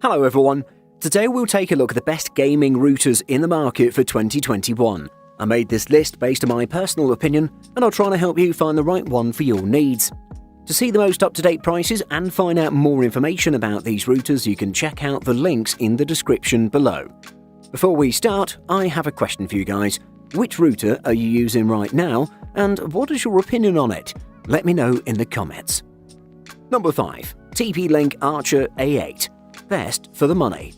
Hello everyone, today we'll take a look at the best gaming routers in the market for 2021. I made this list based on my personal opinion and I'll try to help you find the right one for your needs. To see the most up-to-date prices and find out more information about these routers, you can check out the links in the description below. Before we start, I have a question for you guys. Which router are you using right now and what is your opinion on it? Let me know in the comments. Number 5. TP-Link Archer A8. Best for the money.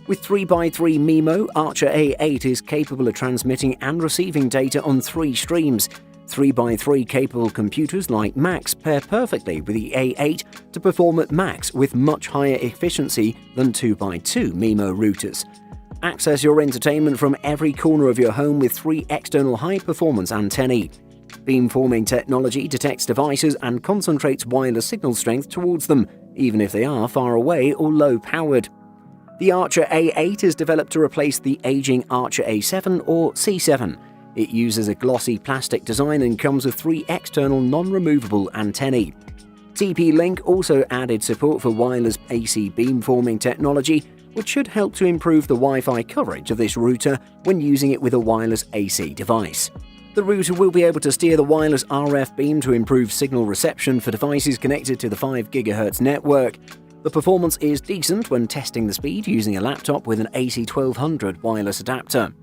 With 3x3 MIMO, Archer A8 is capable of transmitting and receiving data on 3 streams. 3x3 capable computers like Macs pair perfectly with the A8 to perform at max with much higher efficiency than 2x2 MIMO routers. Access your entertainment from every corner of your home with 3 external high-performance antennae. Beamforming technology detects devices and concentrates wireless signal strength towards them, even if they are far away or low-powered. The Archer A8 is developed to replace the aging Archer A7 or C7. It uses a glossy plastic design and comes with 3 external non-removable antennae. TP-Link also added support for wireless AC beamforming technology, which should help to improve the Wi-Fi coverage of this router when using it with a wireless AC device. The router will be able to steer the wireless RF beam to improve signal reception for devices connected to the 5 GHz network. The performance is decent when testing the speed using a laptop with an AC1200 wireless adapter.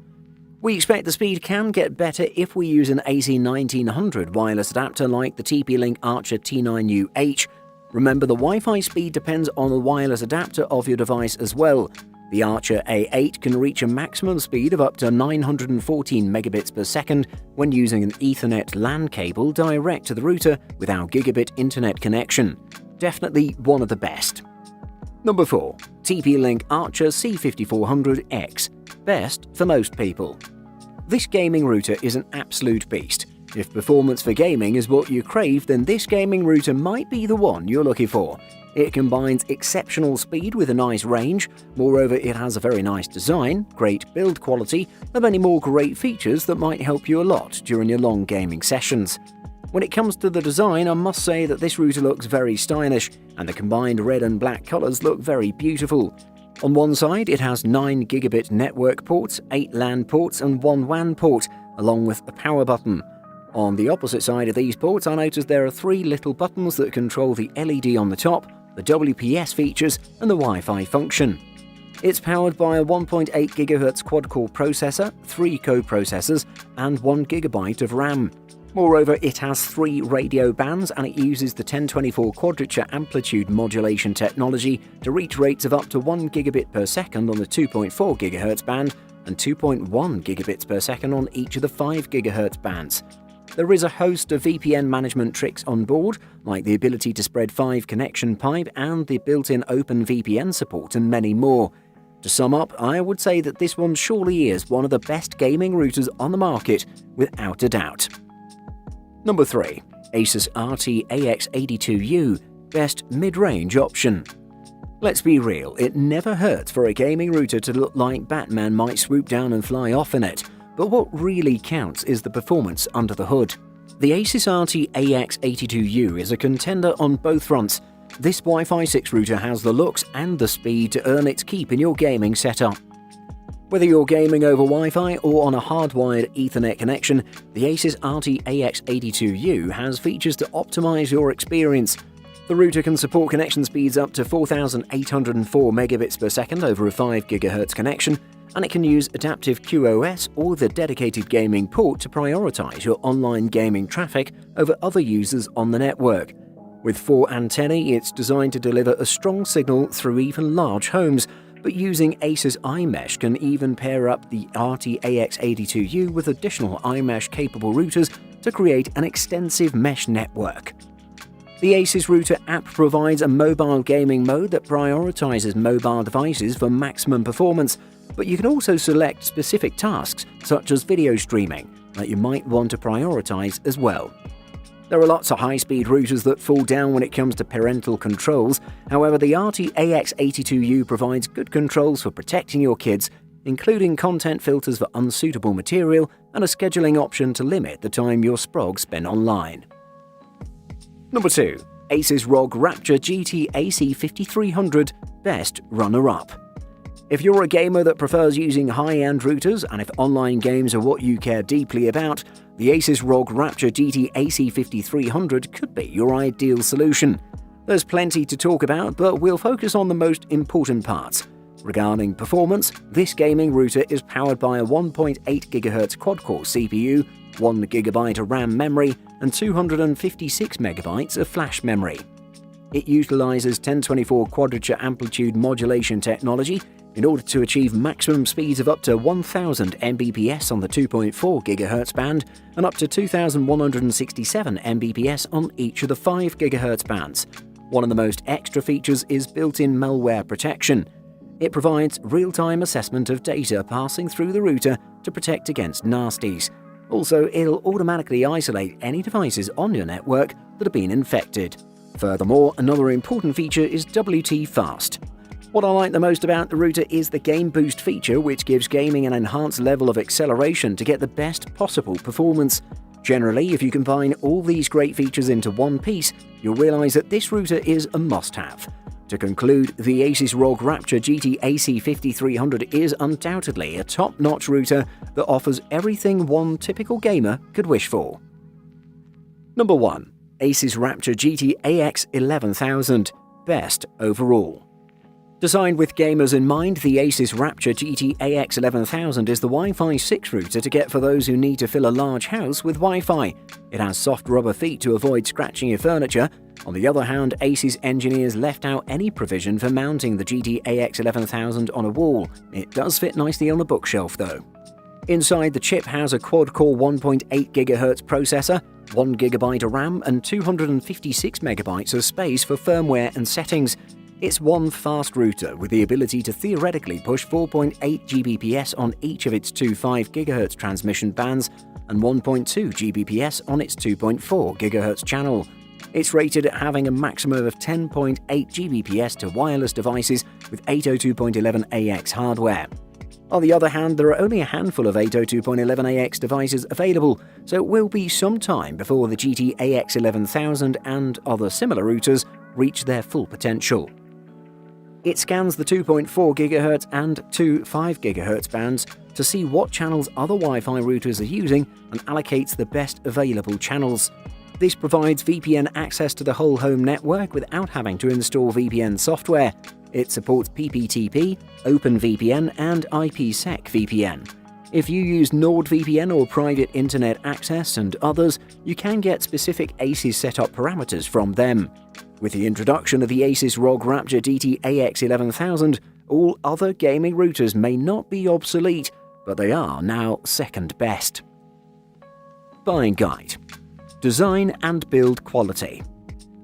We expect the speed can get better if we use an AC1900 wireless adapter like the TP-Link Archer T9UH. Remember, the Wi-Fi speed depends on the wireless adapter of your device as well. The Archer A8 can reach a maximum speed of up to 914 megabits per second when using an Ethernet LAN cable direct to the router with our gigabit internet connection. Definitely one of the best. Number 4. TP-Link Archer C5400X. Best for most people. This gaming router is an absolute beast. If performance for gaming is what you crave, then this gaming router might be the one you're looking for. It combines exceptional speed with a nice range. Moreover, it has a very nice design, great build quality, and many more great features that might help you a lot during your long gaming sessions. When it comes to the design, I must say that this router looks very stylish, and the combined red and black colors look very beautiful. On one side, it has 9 gigabit network ports, 8 LAN ports, and 1 WAN port, along with a power button. On the opposite side of these ports, I noticed there are 3 little buttons that control the LED on the top, the WPS features, and the Wi-Fi function. It's powered by a 1.8 GHz quad-core processor, 3 co-processors, and 1 GB of RAM. Moreover, it has 3 radio bands and it uses the 1024 quadrature amplitude modulation technology to reach rates of up to 1 gigabit per second on the 2.4 GHz band and 2.1 gigabits per second on each of the 5 GHz bands. There is a host of VPN management tricks on board, like the ability to spread 5 connection pipe and the built-in Open VPN support and many more. To sum up, I would say that this one surely is one of the best gaming routers on the market, without a doubt. Number 3. Asus RT-AX82U. Best mid-range option. Let's be real, it never hurts for a gaming router to look like Batman might swoop down and fly off in it. But what really counts is the performance under the hood. The Asus RT-AX82U is a contender on both fronts. This Wi-Fi 6 router has the looks and the speed to earn its keep in your gaming setup. Whether you're gaming over Wi-Fi or on a hardwired Ethernet connection, the Asus RT-AX82U has features to optimize your experience. The router can support connection speeds up to 4,804 megabits per second over a 5 GHz connection, and it can use adaptive QoS or the dedicated gaming port to prioritize your online gaming traffic over other users on the network. With 4 antennae, it's designed to deliver a strong signal through even large homes, but using Asus iMesh can even pair up the RT-AX82U with additional iMesh-capable routers to create an extensive mesh network. The Asus Router app provides a mobile gaming mode that prioritizes mobile devices for maximum performance, but you can also select specific tasks, such as video streaming, that you might want to prioritize as well. There are lots of high-speed routers that fall down when it comes to parental controls. However, the RT-AX82U provides good controls for protecting your kids, including content filters for unsuitable material and a scheduling option to limit the time your sprogs spend online. Number 2. Asus ROG Rapture GT AC5300 Best Runner-Up. If you're a gamer that prefers using high-end routers, and if online games are what you care deeply about, the Asus ROG Rapture GT AC5300 could be your ideal solution. There's plenty to talk about, but we'll focus on the most important parts. Regarding performance, this gaming router is powered by a 1.8 GHz quad-core CPU, 1 GB of RAM memory, and 256 MB of flash memory. It utilizes 1024 quadrature amplitude modulation technology in order to achieve maximum speeds of up to 1000 Mbps on the 2.4 GHz band and up to 2167 Mbps on each of the 5 GHz bands. One of the most extra features is built-in malware protection. It provides real-time assessment of data passing through the router to protect against nasties. Also, it'll automatically isolate any devices on your network that have been infected. Furthermore, another important feature is WT Fast. What I like the most about the router is the Game Boost feature, which gives gaming an enhanced level of acceleration to get the best possible performance. Generally, if you combine all these great features into one piece, you'll realize that this router is a must-have. To conclude, the Asus ROG Rapture GT AC5300 is undoubtedly a top-notch router that offers everything one typical gamer could wish for. Number 1. Asus Rapture GT AX11000 Best Overall. Designed with gamers in mind, the Asus Rapture GT AX11000 is the Wi-Fi 6 router to get for those who need to fill a large house with Wi-Fi. It has soft rubber feet to avoid scratching your furniture. On the other hand, Asus engineers left out any provision for mounting the GT AX11000 on a wall. It does fit nicely on a bookshelf though. Inside, the chip has a quad-core 1.8 GHz processor, 1 GB of RAM and 256 MB of space for firmware and settings. It's one fast router with the ability to theoretically push 4.8 Gbps on each of its two 5 GHz transmission bands and 1.2 Gbps on its 2.4 GHz channel. It's rated at having a maximum of 10.8 Gbps to wireless devices with 802.11ax hardware. On the other hand, there are only a handful of 802.11ax devices available, so it will be some time before the GT AX11000 and other similar routers reach their full potential. It scans the 2.4 GHz and two 5 GHz bands to see what channels other Wi-Fi routers are using and allocates the best available channels. This provides VPN access to the whole home network without having to install VPN software. It supports PPTP, OpenVPN, and IPsec VPN. If you use NordVPN or private internet access and others, you can get specific Asus setup parameters from them. With the introduction of the Asus ROG Rapture GT AX11000, all other gaming routers may not be obsolete, but they are now second best. Buying Guide. Design and build quality.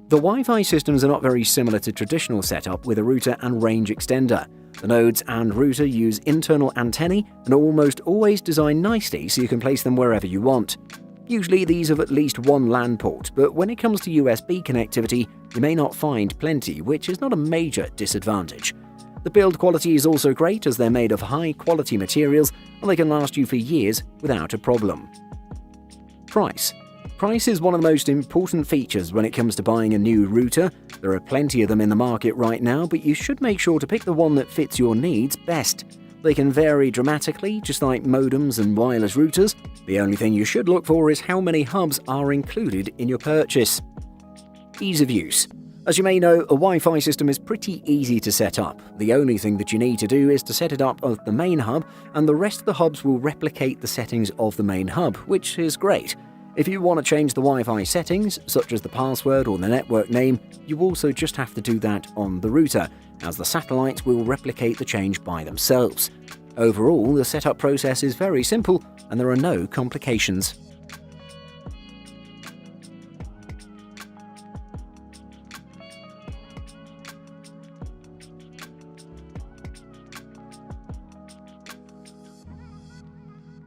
The Wi-Fi systems are not very similar to traditional setup with a router and range extender. The nodes and router use internal antennae and are almost always designed nicely so you can place them wherever you want. Usually these have at least one LAN port, but when it comes to USB connectivity, you may not find plenty, which is not a major disadvantage. The build quality is also great as they're made of high-quality materials and they can last you for years without a problem. Price. Price is one of the most important features when it comes to buying a new router. There are plenty of them in the market right now, but you should make sure to pick the one that fits your needs best. They can vary dramatically, just like modems and wireless routers. The only thing you should look for is how many hubs are included in your purchase. Ease of use. As you may know, a Wi-Fi system is pretty easy to set up. The only thing that you need to do is to set it up of the main hub, and the rest of the hubs will replicate the settings of the main hub, which is great. If you want to change the Wi-Fi settings, such as the password or the network name, you also just have to do that on the router, as the satellites will replicate the change by themselves. Overall, the setup process is very simple and there are no complications.